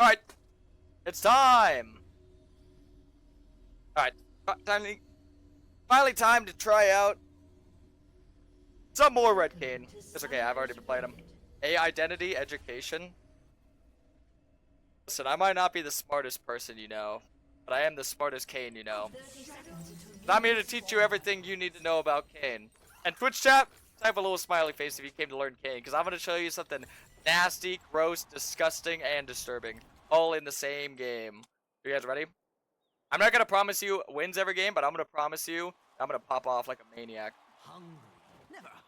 Alright. It's time. Alright. Finally time to try out some more Red Kane. It's okay, I've already been playing him. Identity, education. Listen, I might not be the smartest person you know, but I am the smartest Kane you know. And I'm here to teach you everything you need to know about Kane. And Twitch chat, type a little smiley face if you came to learn Kane, because I'm going to show you something nasty, gross, disgusting, and disturbing. All in the same game. Are you guys ready? I'm not going to promise you wins every game, but I'm going to promise you I'm going to pop off like a maniac.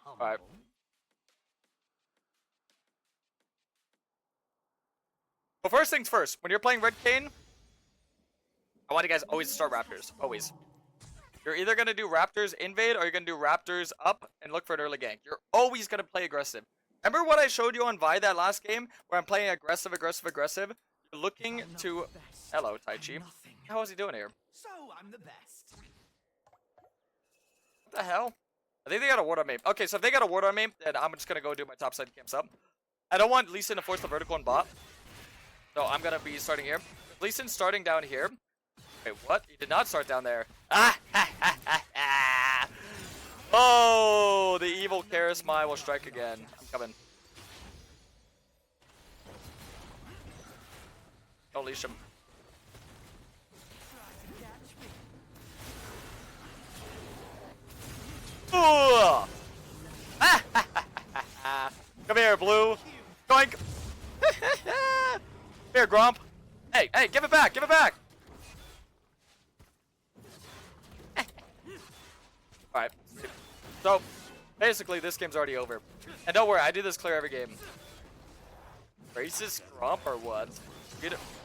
Alright. Well, first things first, when you're playing Red Kane, I want you guys always start Raptors. Always. You're either going to do Raptors invade or you're going to do Raptors up and look for an early gank. You're always going to play aggressive. Remember what I showed you on Vi that last game where I'm playing aggressive? You're looking to... Hello, Taichi. How is he doing here? So I'm the best. What the hell? I think they got a ward on me. Okay, so if they got a ward on me, then I'm just going to go do my top side camps up. I don't want Lee Sin to force the vertical and bot. So I'm going to be starting here. Lee Sin starting down here. Wait, what? He did not start down there. Ah! Oh, the evil Karasmai will strike again. I'm coming. Don't leash him. Ooh! Come here, Blue. Doink! Here, Gromp. Hey, give it back, give it back! Alright. So, basically, this game's already over. And don't worry, I do this clear every game. Racist Gromp or what?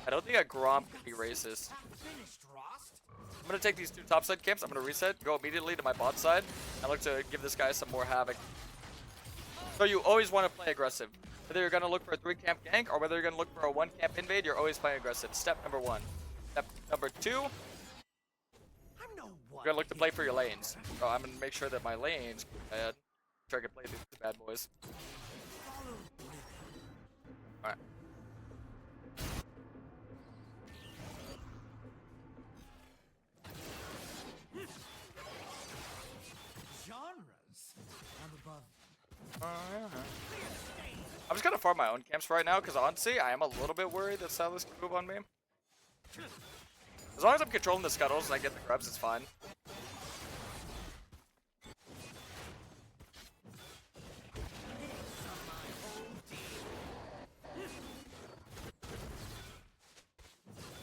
I don't think a Gromp could be racist. I'm going to take these two topside camps, I'm going to reset, go immediately to my bot side, and look to give this guy some more havoc. So you always want to play aggressive. Whether you're going to look for a 3-camp gank, or whether you're going to look for a 1-camp invade, you're always playing aggressive. Step number 1. Step number 2, you're going to look to play for your lanes. So I'm going to make sure that my lanes are bad. Sure I can play these two bad boys. Alright. I'm just gonna farm my own camps right now because honestly, I am a little bit worried that Silas can move on me. As long as I'm controlling the scuttles and I get the grubs, it's fine.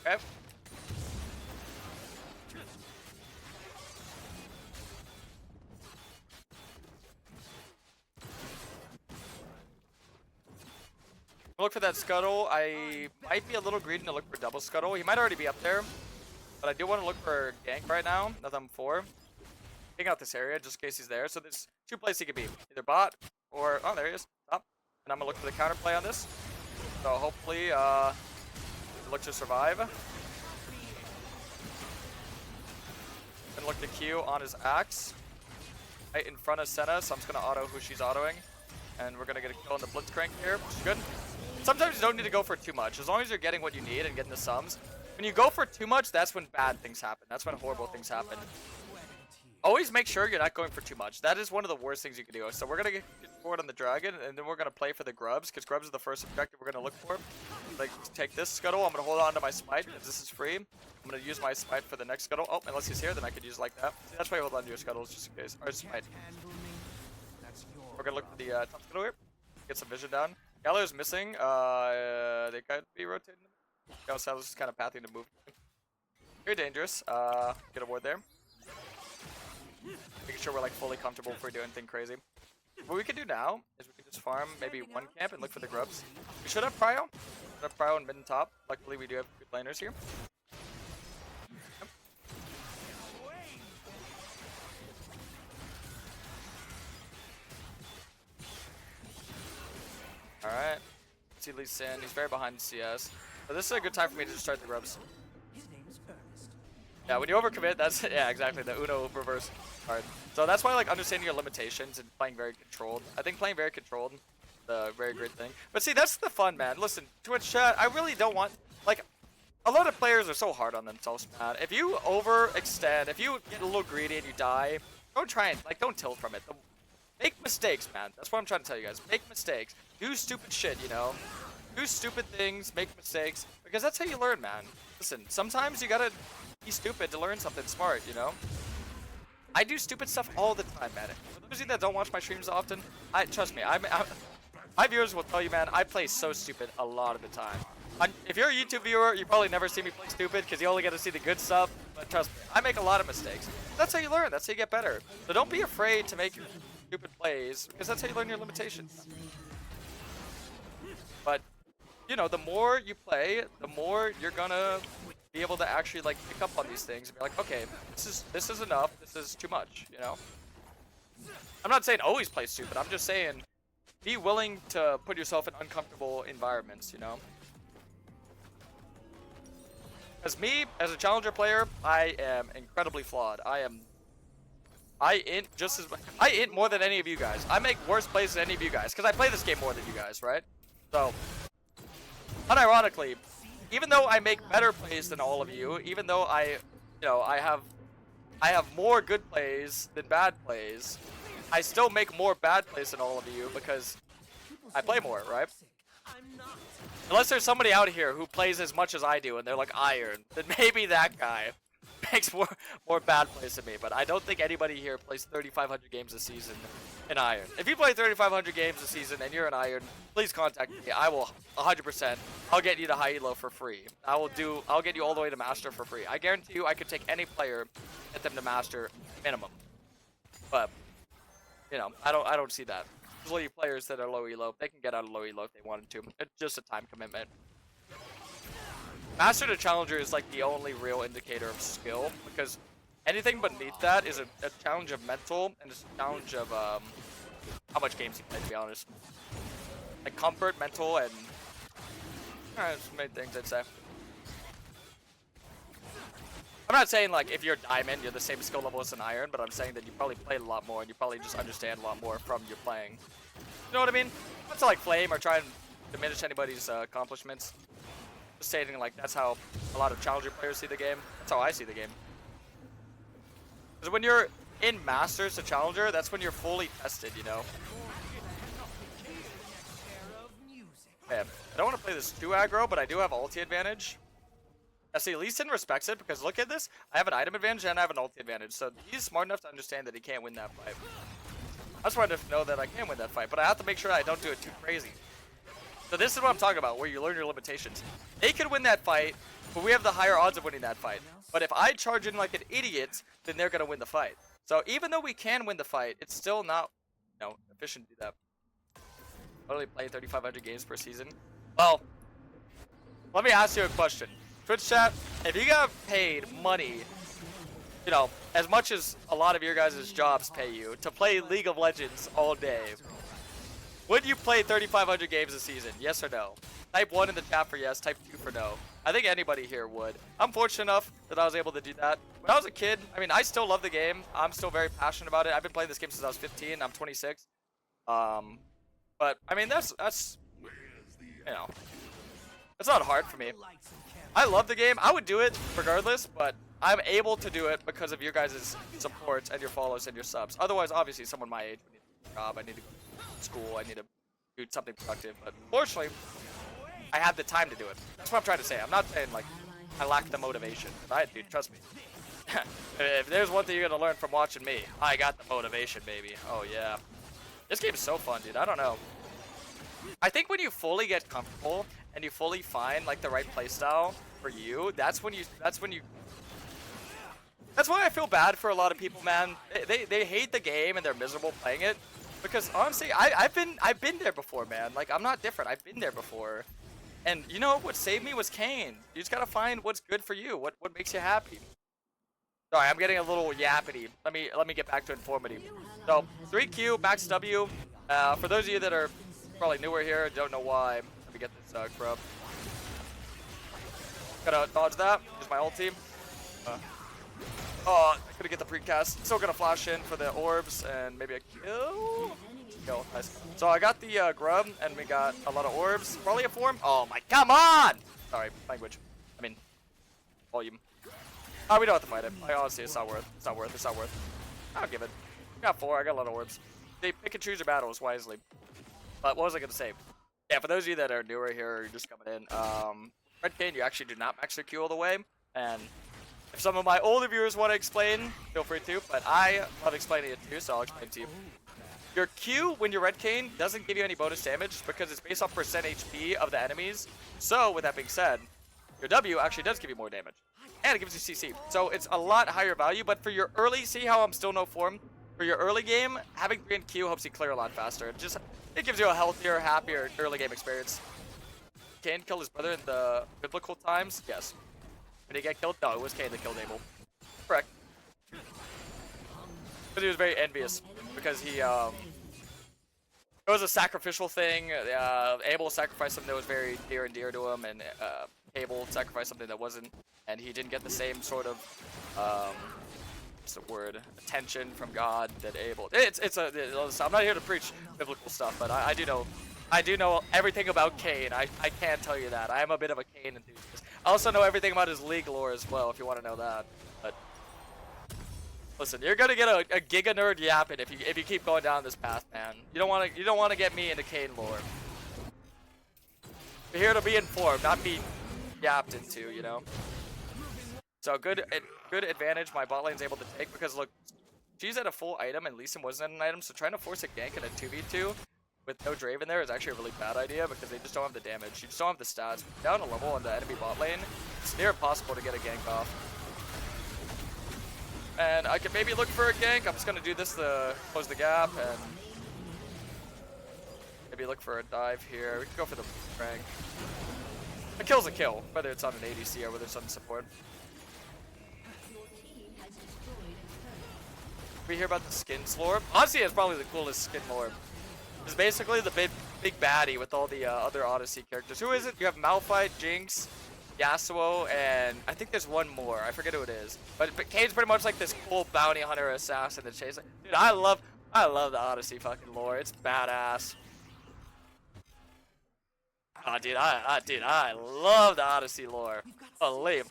Okay. Look for that scuttle. I might be a little greedy to look for double scuttle. He might already be up there, but I do want to look for gank right now. Nothing for. Taking out this area just in case he's there. So there's two places he could be, either bot or there he is. Top. And I'm gonna look for the counterplay on this. So hopefully, look to survive. Gonna look to Q on his axe, right in front of Senna. So I'm just gonna auto who she's autoing, and we're gonna get a kill on the Blitzcrank here, which is good. Sometimes you don't need to go for too much, as long as you're getting what you need and getting the sums. When you go for too much, that's when bad things happen. That's when horrible things happen. Always make sure you're not going for too much. That is one of the worst things you can do. So we're going to get forward on the dragon, and then we're going to play for the grubs, because grubs is the first objective we're going to look for. Like, take this scuttle. I'm going to hold on to my smite, because this is free. I'm going to use my smite for the next scuttle. Oh, unless he's here, then I could use it like that. See, that's why you hold on to your scuttles, just in case. Or smite. We're going to look for the top scuttle here. Get some vision down. Gallo's missing. They could be rotating. Gallo's just kind of pathing to move. Very dangerous. Get a ward there. Making sure we're like fully comfortable before we do anything crazy. What we can do now is we can just farm maybe one camp and look for the grubs. We should have prio. We should have prio in mid and top. Luckily we do have good laners here. Yep. Alright. See Lee Sin. He's very behind CS. So this is a good time for me to just start the grubs. Yeah, when you overcommit, that's yeah, exactly the Uno reverse card. So that's why like understanding your limitations and playing very controlled. I think playing very controlled is a very great thing. But see, that's the fun, man. Listen, Twitch chat, I really don't want like, a lot of players are so hard on themselves, man. If you overextend, if you get a little greedy and you die, don't try and, like, don't tilt from it. Make mistakes, man. That's what I'm trying to tell you guys. Make mistakes. Do stupid shit, you know? Do stupid things, make mistakes, because that's how you learn, man. Listen, sometimes you gotta be stupid to learn something smart, you know? I do stupid stuff all the time, man. For those of you that don't watch my streams often, trust me, my viewers will tell you, man, I play so stupid a lot of the time. If you're a YouTube viewer, you probably never see me play stupid because you only get to see the good stuff. But trust me, I make a lot of mistakes. That's how you learn. That's how you get better. So don't be afraid to make stupid plays because that's how you learn your limitations. But, you know, the more you play, the more you're gonna be able to actually, like, pick up on these things and be like, okay, this is enough. This is too much, you know? I'm not saying always play stupid. I'm just saying be willing to put yourself in uncomfortable environments, you know? As me, as a challenger player, I am incredibly flawed. I int more than any of you guys. I make worse plays than any of you guys because I play this game more than you guys, right? So, unironically, even though I make better plays than all of you, even though I have more good plays than bad plays, I still make more bad plays than all of you because I play more, right? Unless there's somebody out here who plays as much as I do and they're like iron, then maybe that guy makes more bad plays than me. But I don't think anybody here plays 3,500 games a season in iron. If you play 3,500 games a season and you're in iron, please contact me. I will 100%. I'll get you to high elo for free. I'll get you all the way to master for free. I guarantee you I could take any player, get them to master minimum. But you know, I don't see that. Usually players that are low elo, they can get out of low elo if they wanted to. It's just a time commitment. Master to Challenger is like the only real indicator of skill, because anything beneath that is a challenge of mental, and it's a challenge of how much games you play, to be honest. Like comfort, mental, and there's many things I'd say. I'm not saying like if you're diamond, you're the same skill level as an iron, but I'm saying that you probably played a lot more and you probably just understand a lot more from your playing. You know what I mean? Not to like flame or try and diminish anybody's accomplishments. Just stating like that's how a lot of challenger players see the game. That's how I see the game. Because when you're in Masters to Challenger, that's when you're fully tested, you know? Okay, I don't want to play this too aggro, but I do have ulti advantage. Yeah, see, Lee Sin respects it because look at this. I have an item advantage and I have an ulti advantage. So he's smart enough to understand that he can't win that fight. I'm smart enough to know that I can win that fight, but I have to make sure I don't do it too crazy. So this is what I'm talking about, where you learn your limitations. They could win that fight, but we have the higher odds of winning that fight. But if I charge in like an idiot, then they're going to win the fight. So even though we can win the fight, it's still not, you know, efficient to do that. I only play 3,500 games per season. Well, let me ask you a question. Twitch chat, if you got paid money, you know, as much as a lot of your guys' jobs pay you, to play League of Legends all day, would you play 3,500 games a season? Yes or no? Type 1 in the chat for yes, type 2 for no. I think anybody here would. I'm fortunate enough that I was able to do that. When I was a kid, I mean, I still love the game. I'm still very passionate about it. I've been playing this game since I was 15. I'm 26. But, I mean, that's you know, it's not hard for me. I love the game. I would do it regardless, but I'm able to do it because of your guys' support and your follows and your subs. Otherwise, obviously, someone my age would need a job. I need to go to school. I need to do something productive. But fortunately, I have the time to do it. That's what I'm trying to say. I'm not saying, like, I lack the motivation. Dude, trust me. If there's one thing you're going to learn from watching me, I got the motivation, baby. Oh, yeah. This game is so fun, dude. I don't know. I think when you fully get comfortable and you fully find like the right playstyle for you, that's why I feel bad for a lot of people, man. They hate the game and they're miserable playing it because honestly, I've been there before, man. Like I'm not different. I've been there before. And you know what saved me was Kane. You just got to find what's good for you. What makes you happy. Sorry, I'm getting a little yappity. Let me get back to informative. So, 3Q, max W. For those of you that are probably newer here, don't know why. Let me get this grub. Gotta dodge that. Use my ulti. Oh, I couldn't get the precast. Still gonna flash in for the orbs and maybe a kill. Kill, nice. So I got the grub and we got a lot of orbs. Probably a form. Oh my, come on! Sorry, language. I mean, volume. We don't have to fight it. Honestly, it's not worth. It's not worth. It's not worth. I'll give it. I got 4. I got a lot of orbs. They pick and choose your battles wisely. But what was I gonna say? Yeah, for those of you that are newer here, or you're just coming in, Red Kane, you actually do not max your Q all the way, and if some of my older viewers want to explain, feel free to, but I love explaining it too, so I'll explain to you. Your Q, when you're Red Kane, doesn't give you any bonus damage because it's based off percent HP of the enemies. So, with that being said, your W actually does give you more damage. And it gives you CC. So, it's a lot higher value, but for your early, see how I'm still no form? For your early game, having 3 and Q helps you clear a lot faster. It gives you a healthier, happier early game experience. Kane killed his brother in the biblical times? Yes. Did he get killed? No, it was Kane that killed Abel. Correct. Because he was very envious. Because he, it was a sacrificial thing. Abel sacrificed something that was very near and dear to him, and Abel sacrificed something that wasn't. And he didn't get the same sort of, what's the word? Attention from God that Abel. I'm not here to preach biblical stuff, but I do know everything about Kane. I can tell you that. I am a bit of a Kane enthusiast. I also know everything about his league lore as well, if you want to know that. But listen, you're gonna get a giga nerd yapping if you keep going down this path, man. You don't want to get me into Kane lore. You're here to be informed, not be yapped into, you know. So good advantage my bot lane's able to take because look, she's at a full item and Lee Sin wasn't at an item, so trying to force a gank in a 2v2 with no Draven there is actually a really bad idea because they just don't have the damage. You just don't have the stats. Down a level on the enemy bot lane, it's near impossible to get a gank off. And I could maybe look for a gank. I'm just going to do this to close the gap and maybe look for a dive here. We can go for the rank. A kill's a kill, whether it's on an ADC or whether it's on support. We hear about the skins lore. Honestly, it's probably the coolest skin lore. It's basically the big baddie with all the other Odyssey characters. Who is it? You have Malphite, Jinx, Yasuo, and I think there's one more. I forget who it is. But Kane's pretty much like this cool bounty hunter assassin that chases. Dude, I love the Odyssey fucking lore. It's badass. Oh, dude, I love the Odyssey lore. Believe.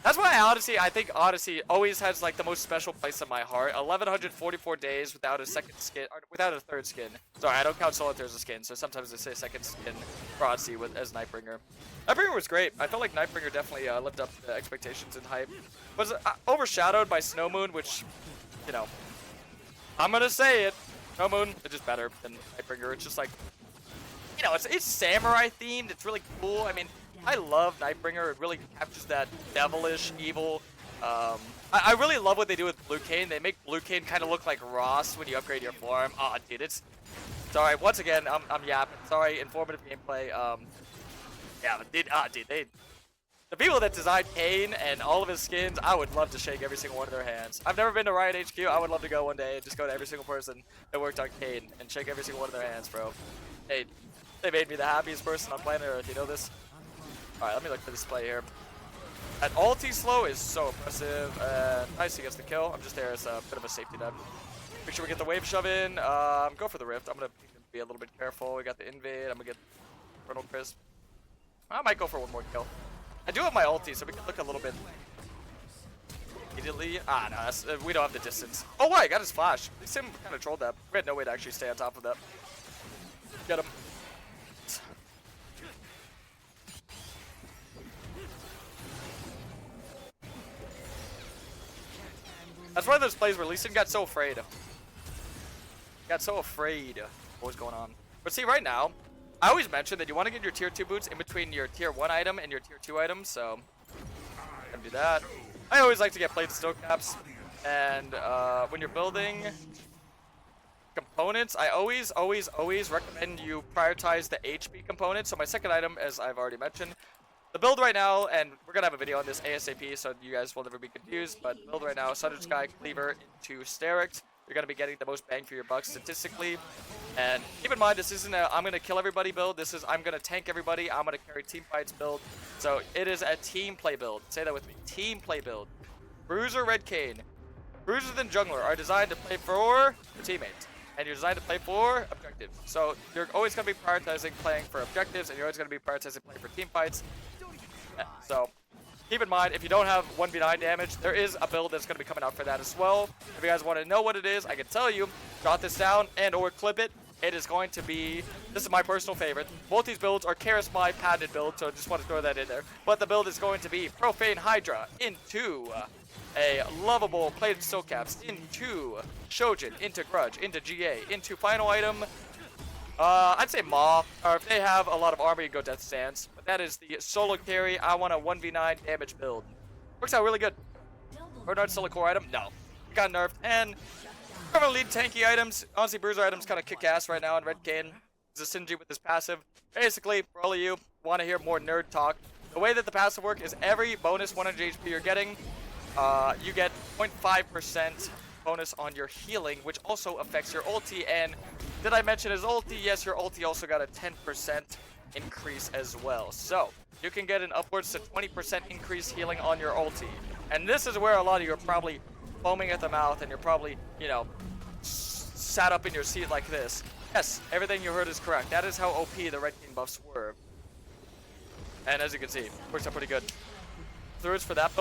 That's why I think Odyssey always has like the most special place in my heart. 1144 days without a second skin, or without a third skin. Sorry, I don't count Solitaire as a skin, so sometimes I say second skin for Odyssey as Nightbringer. Nightbringer was great. I felt like Nightbringer definitely lived up to the expectations and hype. Was overshadowed by Snow Moon, which, you know, I'm gonna say it. Snow Moon is just better than Nightbringer. It's just like, you know, it's samurai themed. It's really cool. I mean, I love Nightbringer. It really captures that devilish, evil. I really love what they do with Blue Kane. They make Blue Kane kind of look like Ross when you upgrade your form. Oh, dude, it's... Sorry, once again, I'm yapping. Sorry, informative gameplay. Yeah, but dude, the people that designed Kane and all of his skins, I would love to shake every single one of their hands. I've never been to Riot HQ. I would love to go one day and just go to every single person that worked on Kane and shake every single one of their hands, bro. Hey, they made me the happiest person on planet Earth. You know this? Alright, let me look for this play here. At ulti slow is so impressive. Nice, he gets the kill. I'm just there as a bit of a safety net. Make sure we get the wave shove in. Go for the rift. I'm going to be a little bit careful. We got the invade. I'm going to get Colonel Crisp. I might go for one more kill. I do have my ulti, so we can look a little bit immediately. No, we don't have the distance. Oh, why? I got his flash. Sim kind of trolled that. We had no way to actually stay on top of that. Get him. That's one of those plays where Lee Sin got so afraid. Got so afraid of what was going on. But see, right now, I always mention that you want to get your tier 2 boots in between your tier 1 item and your tier 2 item, so I'm gonna do that. I always like to get plate still caps. And when you're building components, I always recommend you prioritize the HP component. So my second item, as I've already mentioned, the build right now, and we're going to have a video on this ASAP, so you guys will never be confused, but the build right now, Sundered Sky, Cleaver into Sterix. You're going to be getting the most bang for your buck statistically. And keep in mind, this isn't a I'm going to kill everybody build. This is I'm going to tank everybody. I'm going to carry team fights build. So it is a team play build. Say that with me. Team play build. Bruiser, Red Kane. Bruiser and Jungler are designed to play for your teammates. And you're designed to play for objectives. objectives. So you're always going to be prioritizing playing for objectives, and you're always going to be prioritizing playing for team fights. So keep in mind, if you don't have 1v9 damage, there is a build that's going to be coming out for that as well. If you guys want to know what it is, I can tell you. Jot this down and or clip it. It is going to be, this is my personal favorite. Both these builds are Karasmai patented builds, so I just want to throw that in there. But the build is going to be Profane Hydra into a lovable plated steel caps, into Shojin, into Grudge, into GA, into final item. I'd say Maw, or if they have a lot of armor, you go Death Stance. But that is the solo carry. I want a 1v9 damage build. Works out really good. Bernard's still a core item? No. It got nerfed. And some of the lead tanky items, honestly, Bruiser items kind of kick ass right now in Red Kane. He's a synergy with his passive. Basically, for all of you want to hear more nerd talk, the way that the passive work is every bonus 100 HP you're getting, you get 0.5% bonus on your healing, which also affects your ulti. And did I mention his ulti? Yes, your ulti also got a 10% increase as well. So you can get an upwards to 20% increase healing on your ulti. And this is where a lot of you are probably foaming at the mouth, and you're probably, you know, sat up in your seat like this. Yes, everything you heard is correct. That is how OP the Red King buffs were. And as you can see, works out pretty good. Thirds for that build.